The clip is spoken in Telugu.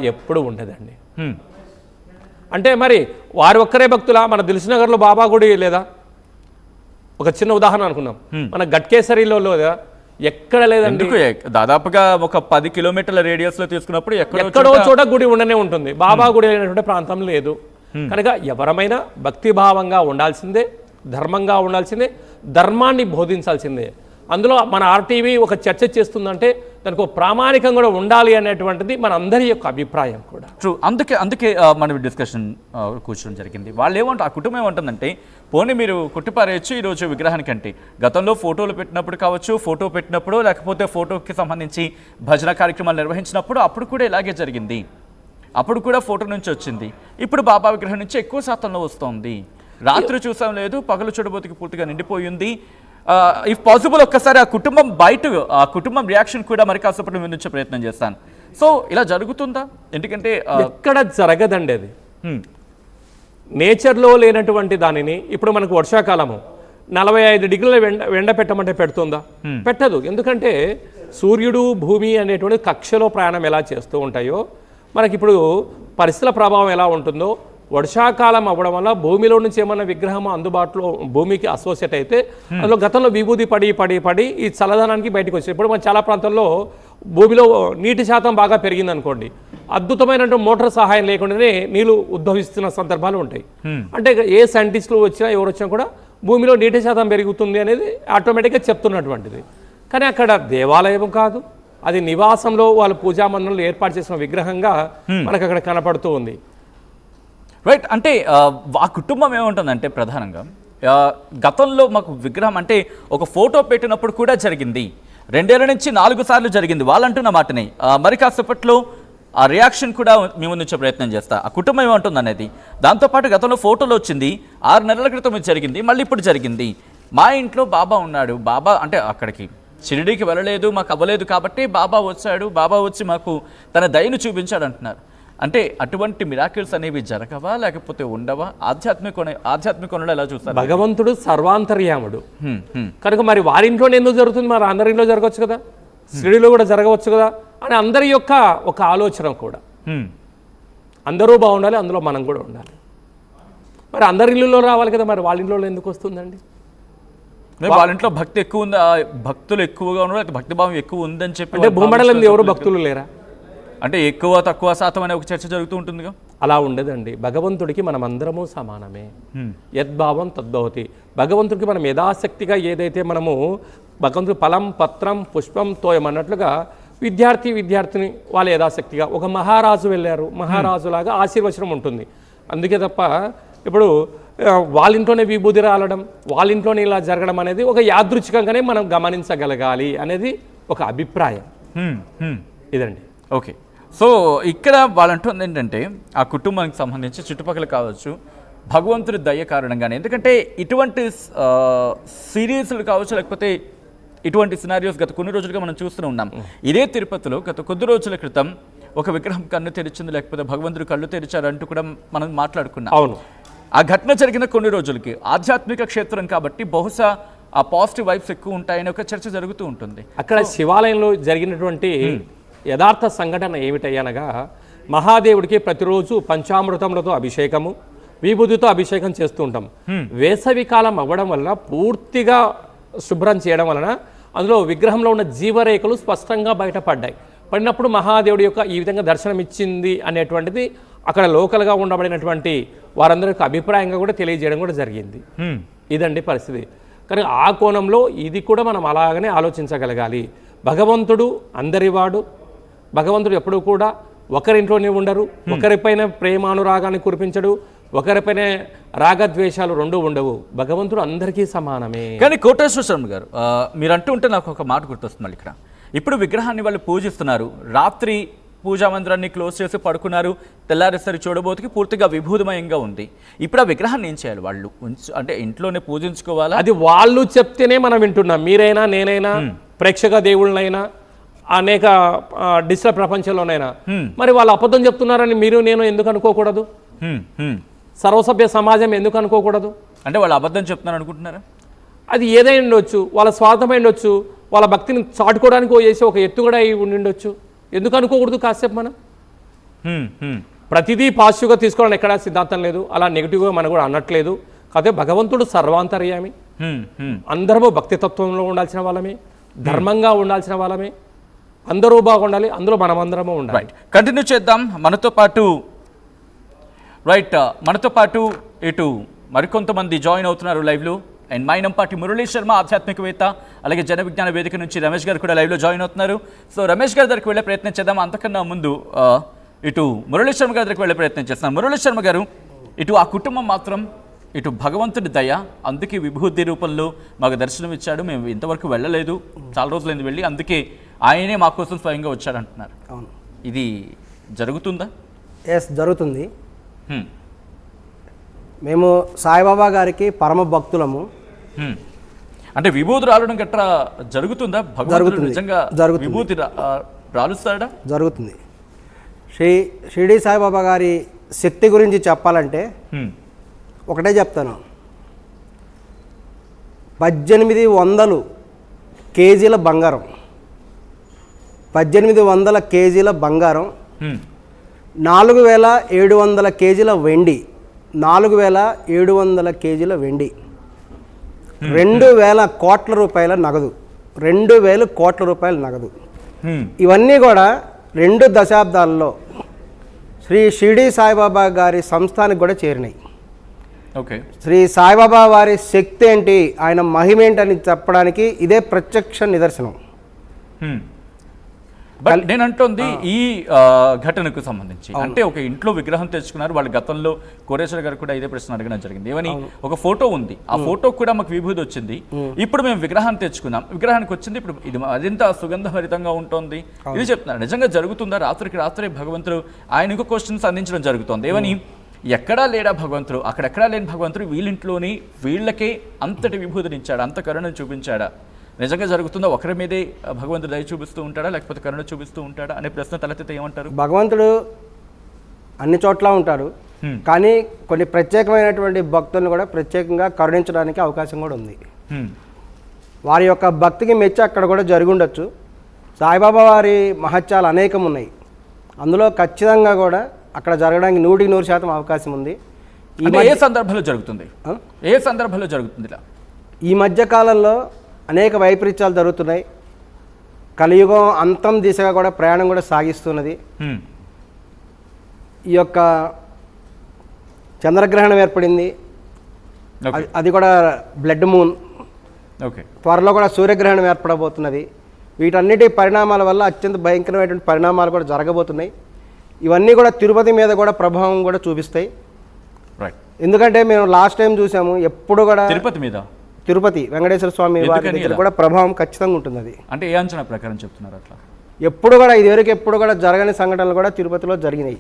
ఎప్పుడు ఉండదండి. అంటే మరి వారి ఒక్కరే భక్తులా? మన దిల్సుఖ్నగర్లో బాబా గుడి లేదా? ఒక చిన్న ఉదాహరణ అనుకుందాం. మన గట్కేసరిలో లేదా? ఎక్కడ లేదండి. దాదాపుగా ఒక 10 కిలోమీటర్ల రేడియస్ లో తీసుకున్నప్పుడు ఎక్కడో చోట గుడి ఉండనే ఉంటుంది. బాబా గుడి అయినటువంటి ప్రాంతం లేదు. కనుక ఎవరమైనా భక్తిభావంగా ఉండాల్సిందే, ధర్మంగా ఉండాల్సిందే, ధర్మాన్ని బోధించాల్సిందే. అందులో మన ఆర్టీవీ ఒక చర్చ చేస్తుందంటే దానికి ఒక ప్రామాణికం కూడా ఉండాలి అనేటువంటిది మన అందరి యొక్క అభిప్రాయం కూడా. ట్రూ. అందుకే మనం డిస్కషన్ కూర్చోడం జరిగింది. వాళ్ళు ఏమంటారు, ఆ కుటుంబం ఏమంటుందంటే, పోనీ మీరు కుట్టిపారేయచ్చు ఈరోజు విగ్రహానికంటే, గతంలో ఫోటోలు పెట్టినప్పుడు కావచ్చు, ఫోటో పెట్టినప్పుడు లేకపోతే ఫోటోకి సంబంధించి భజన కార్యక్రమాలు నిర్వహించినప్పుడు అప్పుడు కూడా ఇలాగే జరిగింది. అప్పుడు కూడా ఫోటో నుంచి వచ్చింది. ఇప్పుడు బాబా విగ్రహం నుంచి ఎక్కువ శాతంలో వస్తుంది. రాత్రి చూసాం లేదు, పగలు చూడబోతుకి పూర్తిగా నిండిపోయింది. ఇఫ్ పాసిబుల్ ఒక్కసారి ఆ కుటుంబం రియాక్షన్ కూడా మరి కాసేపట్లో వినిపించే ప్రయత్నం చేస్తాను. సో ఇలా జరుగుతుందా? ఎందుకంటే ఎక్కడ జరగదండి అది. నేచర్లో లేనటువంటి దానిని ఇప్పుడు మనకు వర్షాకాలము 45 డిగ్రీల ఎండ పెట్టమంటే పెడుతుందా? పెట్టదు. ఎందుకంటే సూర్యుడు భూమి అనేటువంటి కక్షలో ప్రయాణం ఎలా చేస్తూ ఉంటాయో మనకి ఇప్పుడు పరిస్థితుల ప్రభావం ఎలా ఉంటుందో, వర్షాకాలం అవ్వడం వల్ల భూమిలో నుంచి ఏమన్నా విగ్రహం అందుబాటులో భూమికి అసోసియేట్ అయితే అందులో గతంలో విభూది పడి ఈ చల్లదనానికి బయటకు వచ్చాయి. ఇప్పుడు మన చాలా ప్రాంతాల్లో భూమిలో నీటి శాతం బాగా పెరిగింది అనుకోండి, అద్భుతమైన మోటార్ సహాయం లేకుండానే నీళ్లు ఉద్భవిస్తున్న సందర్భాలు ఉంటాయి. అంటే ఏ సైంటిస్టులు వచ్చినా ఎవరు వచ్చినా కూడా భూమిలో నీటి శాతం పెరుగుతుంది అనేది ఆటోమేటిక్గా చెప్తున్నటువంటిది. కానీ అక్కడ దేవాలయం కాదు, అది నివాసంలో వాళ్ళు పూజా మందిరంలో ఏర్పాటు చేసిన విగ్రహంగా మనకు అక్కడ కనపడుతూ ఉంది. రైట్. అంటే ఆ కుటుంబం ఏముంటుందంటే ప్రధానంగా గతంలో మాకు విగ్రహం అంటే ఒక ఫోటో పెట్టినప్పుడు కూడా జరిగింది, 2 ఏళ్ల నుంచి 4 సార్లు జరిగింది వాళ్ళు అంటున్న మాటని. మరి కాసేపట్లో ఆ రియాక్షన్ కూడా మేము నుంచే ప్రయత్నం చేస్తా. ఆ కుటుంబం ఏమంటుంది అనేది. దాంతోపాటు గతంలో ఫోటోలో వచ్చింది 6 నెలల క్రితం జరిగింది, మళ్ళీ ఇప్పుడు జరిగింది. మా ఇంట్లో బాబా ఉన్నాడు, బాబా అంటే అక్కడికి షిరిడీకి వెళ్ళలేదు, మాకు అవ్వలేదు కాబట్టి బాబా వచ్చాడు, బాబా వచ్చి మాకు తన దయను చూపించాడు అంటున్నారు. అంటే అటువంటి మిరాకిల్స్ అనేవి జరగవా లేకపోతే ఉండవా? ఆధ్యాత్మికంలో ఎలా చూస్తారు? భగవంతుడు సర్వాంతర్యాముడు కనుక మరి వారింట్లోనే ఎందుకు జరుగుతుంది, మరి అందరింట్లో జరగవచ్చు కదా, షిరిడీలో కూడా జరగవచ్చు కదా అని అందరి యొక్క ఒక ఆలోచన కూడా. అందరూ బాగుండాలి, అందులో మనం కూడా ఉండాలి. మరి అందరి ఇళ్ళలో రావాలి కదా, మరి వాళ్ళ ఇంట్లో ఎందుకు వస్తుందండి? వాళ్ళ ఇంట్లో భక్తి ఎక్కువ ఉంది, భక్తులు ఎక్కువగా ఉన్నారు, భక్తిభావం ఎక్కువ ఉందని చెప్పి. అంటే భూమండలం ఎవరు భక్తులు లేరా? అంటే ఎక్కువ తక్కువ శాతం అనే ఒక చర్చ జరుగుతూ ఉంటుందిగా. అలా ఉండదండి. భగవంతుడికి మనం అందరము సమానమే. యద్భావం తద్భవతి. భగవంతుడికి మనం యథాశక్తిగా ఏదైతే మనము భగవంతుడు ఫలం పత్రం పుష్పం తోయం అన్నట్లుగా విద్యార్థిని వాళ్ళ యథాశక్తిగా ఒక మహారాజు వెళ్ళారు, మహారాజులాగా ఆశీర్వచనం ఉంటుంది. అందుకే తప్ప ఇప్పుడు వాళ్ళ ఇంట్లోనే విభూది రాలడం, వాళ్ళ ఇంట్లోనే ఇలా జరగడం అనేది ఒక యాదృచ్ఛికంగానే మనం గమనించగలగాలి అనేది ఒక అభిప్రాయం. ఇదండి. ఓకే. సో ఇక్కడ వాళ్ళంటుంది ఏంటంటే ఆ కుటుంబానికి సంబంధించి చుట్టుపక్కల కావచ్చు భగవంతుడి దయ కారణంగానే, ఎందుకంటే ఇటువంటి సిరీస్లు కావచ్చు లేకపోతే ఇటువంటి సినారియోస్ గత కొన్ని రోజులుగా మనం చూస్తూ ఉన్నాం. ఇదే తిరుపతిలో గత కొద్ది రోజుల క్రితం ఒక విగ్రహం కన్ను తెరిచింది, లేకపోతే భగవంతుడు కళ్ళు తెరిచారంటూ కూడా మనం మాట్లాడుకున్నాం. అవును. ఆ ఘటన జరిగిన కొన్ని రోజులకి ఆధ్యాత్మిక క్షేత్రం కాబట్టి బహుశా ఆ పాజిటివ్ వైబ్స్ ఎక్కువ ఉంటాయని ఒక చర్చ జరుగుతూ ఉంటుంది. అక్కడ శివాలయంలో జరిగినటువంటి యథార్థ సంఘటన ఏమిటయ్యనగా, మహాదేవుడికి ప్రతిరోజు పంచామృతములతో అభిషేకము, విభూతితో అభిషేకం చేస్తూ ఉంటాం. వేసవి కాలం అవ్వడం వల్ల పూర్తిగా శుభ్రం చేయడం వలన అందులో విగ్రహంలో ఉన్న జీవరేఖలు స్పష్టంగా బయటపడ్డాయి. పడినప్పుడు మహాదేవుడి యొక్క ఈ విధంగా దర్శనం ఇచ్చింది అనేటువంటిది అక్కడ లోకల్గా ఉండబడినటువంటి వారందరికి అభిప్రాయంగా కూడా తెలియజేయడం కూడా జరిగింది. ఇదండి పరిస్థితి. కానీ ఆ కోణంలో ఇది కూడా మనం అలాగనే ఆలోచించగలగాలి. భగవంతుడు అందరివాడు. భగవంతుడు ఎప్పుడూ కూడా ఒకరింట్లోనే ఉండరు, ఒకరిపైన ప్రేమానురాగాన్ని కురిపించడు, ఒకరిపైన రాగద్వేషాలు రెండూ ఉండవు. భగవంతుడు అందరికీ సమానమే. కానీ కోటేశ్వర శర్మ గారు మీరు అంటూ ఉంటే నాకు ఒక మాట గుర్తొస్తుంది. ఇక్కడ ఇప్పుడు విగ్రహాన్ని వాళ్ళు పూజిస్తున్నారు, రాత్రి పూజా మందిరాన్ని క్లోజ్ చేసి పడుకున్నారు, తెల్లారేసరి చూడబోతుకి పూర్తిగా విభూతిమయంగా ఉంది. ఇప్పుడు ఆ విగ్రహాన్ని ఏం చేయాలి? వాళ్ళు అంటే ఇంట్లోనే పూజించుకోవాలా? అది వాళ్ళు చెప్తేనే మనం వింటున్నాం. మీరైనా నేనైనా ప్రేక్షక దేవుళ్ళనైనా అనేక డిజిటల్ ప్రపంచంలోనైనా మరి వాళ్ళు అబద్ధం చెప్తున్నారని మీరు నేను ఎందుకు అనుకోకూడదు? సర్వసభ్య సమాజం ఎందుకు అనుకోకూడదు? అంటే వాళ్ళు అబద్ధం చెప్తున్నారు అనుకుంటున్నారా? అది ఏదై ఉండొచ్చు, వాళ్ళ స్వార్థమై ఉండొచ్చు, వాళ్ళ భక్తిని చాటుకోవడానికి చేసి ఒక ఎత్తుగడ అయి ఉండి ఉండొచ్చు. ఎందుకు అనుకోకూడదు కాసేపు మనం? ప్రతిదీ పాజిటివ్గా తీసుకోవాలని ఎక్కడా సిద్ధాంతం లేదు, అలా నెగిటివ్గా మనం కూడా అనట్లేదు. కాకపోతే భగవంతుడు సర్వాంతర్యామి, అందరము భక్తితత్వంలో ఉండాల్సిన వాళ్ళమే, ధర్మంగా ఉండాల్సిన వాళ్ళమే, అందరూ బాగుండాలి, అందులో మనమందరము ఉండాలి. రైట్, కంటిన్యూ చేద్దాం. మనతో పాటు ఇటు మరికొంతమంది జాయిన్ అవుతున్నారు లైవ్లో. అండ్ మైనంపాటి మురళీ శర్మ ఆధ్యాత్మికవేత్త, అలాగే జన విజ్ఞాన వేదిక నుంచి రమేష్ గారు కూడా లైవ్లో జాయిన్ అవుతున్నారు. సో రమేష్ గారి దగ్గరికి వెళ్ళే ప్రయత్నం చేద్దాం. అంతకన్నా ముందు ఇటు మురళీ శర్మ గారి దగ్గరికి వెళ్ళే ప్రయత్నం చేస్తున్నాం. మురళీ శర్మ గారు, ఇటు ఆ కుటుంబం మాత్రం ఇటు భగవంతుడి దయ, అందుకే విభూతి రూపంలో మాకు దర్శనం ఇచ్చాడు, మేము ఇంతవరకు వెళ్ళలేదు, చాలా రోజులైంది వెళ్ళి, అందుకే ఆయనే మా కోసం స్వయంగా వచ్చాడు అంటున్నారు. అవును, ఇది జరుగుతుందా? ఎస్, జరుగుతుంది. మేము సాయిబాబా గారికి పరమ భక్తులము. అంటే విభూతి రాలడం గట్రా జరుగుతుందా? భగవంతుడు నిజంగా విభూతి రాలుస్తాడా? జరుగుతుంది. షిరిడి సాయిబాబా గారి శక్తి గురించి చెప్పాలంటే ఒకటే చెప్తాను. 1800 కేజీల బంగారం, 1800 కేజీల బంగారం, 4700 కేజీల వెండి, 4700 కేజీల వెండి, 2000 కోట్ల రూపాయల నగదు, 2000 కోట్ల రూపాయల నగదు. ఇవన్నీ కూడా 2 దశాబ్దాల్లో శ్రీ షిరిడి సాయిబాబా గారి సంస్థానికి కూడా చేరినాయి. ఓకే, శ్రీ సాయిబాబా వారి శక్తి ఏంటి, ఆయన మహిమ ఏంటని చెప్పడానికి ఇదే ప్రత్యక్ష నిదర్శనం. బట్ నేను అంటోంది ఈ ఘటనకు సంబంధించి, అంటే ఒక ఇంట్లో విగ్రహం తెచ్చుకున్నారు వాళ్ళు. గతంలో కోరేశ్వర గారు కూడా ఇదే ప్రశ్న అడగడం జరిగింది. ఏమని, ఒక ఫోటో ఉంది, ఆ ఫోటో కూడా మాకు విభూతి వచ్చింది, ఇప్పుడు మేము విగ్రహాన్ని తెచ్చుకున్నాం, విగ్రహానికి వచ్చింది, ఇప్పుడు ఇది అదింత సుగంధభరితంగా ఉంటుంది, ఇది చెప్తున్నారు. నిజంగా జరుగుతుందా? రాత్రికి రాత్రే భగవంతుడు ఆయన ఇంకో క్వశ్చన్స్ అందించడం జరుగుతుంది. ఏమని, ఎక్కడా లేడా భగవంతుడు, అక్కడెక్కడా లేని భగవంతుడు వీళ్ళింట్లోని వీళ్ళకే అంతటి విభూతినిచ్చాడా, అంత కరుణను చూపించాడా? నిజంగా జరుగుతుందా? ఒకరి మీదే భగవంతుడు దయ చూపిస్తూ ఉంటాడా, లేకపోతే కరుణ చూపిస్తూ ఉంటాడా అనే ప్రశ్న తలెత్తితే ఏమంటారు? భగవంతుడు అన్ని చోట్ల ఉంటాడు, కానీ కొన్ని ప్రత్యేకమైనటువంటి భక్తులను కూడా ప్రత్యేకంగా కరుణించడానికి అవకాశం కూడా ఉంది. వారి యొక్క భక్తికి మెచ్చి అక్కడ కూడా జరిగి ఉండొచ్చు. సాయిబాబా వారి మహత్యాలు అనేకం ఉన్నాయి, అందులో ఖచ్చితంగా కూడా అక్కడ జరగడానికి 100% అవకాశం ఉంది. ఏ సందర్భంలో జరుగుతుంది? ఏ సందర్భంలో జరుగుతుంది? ఇలా ఈ మధ్య కాలంలో అనేక వైపరీత్యాలు జరుగుతున్నాయి. కలియుగం అంతం దిశగా కూడా ప్రయాణం కూడా సాగిస్తున్నది. ఈ యొక్క చంద్రగ్రహణం ఏర్పడింది, అది కూడా బ్లడ్ మూన్. ఓకే, త్వరలో కూడా సూర్యగ్రహణం ఏర్పడబోతున్నది. వీటన్నిటి పరిణామాల వల్ల అత్యంత భయంకరమైనటువంటి పరిణామాలు కూడా జరగబోతున్నాయి. ఇవన్నీ కూడా తిరుపతి మీద కూడా ప్రభావం కూడా చూపిస్తాయి. రైట్, ఎందుకంటే మేము లాస్ట్ టైం చూసాము, ఎప్పుడు కూడా తిరుపతి వెంకటేశ్వర స్వామి వారి దగ్గర కూడా ప్రభావం ఖచ్చితంగా ఉంటుంది. అది అంటే ఏ అంచనా ప్రకారం చెప్తున్నారు? అట్లా ఎప్పుడు కూడా ఇదివరకు ఎప్పుడు కూడా జరగని సంఘటనలు కూడా తిరుపతిలో జరిగినాయి.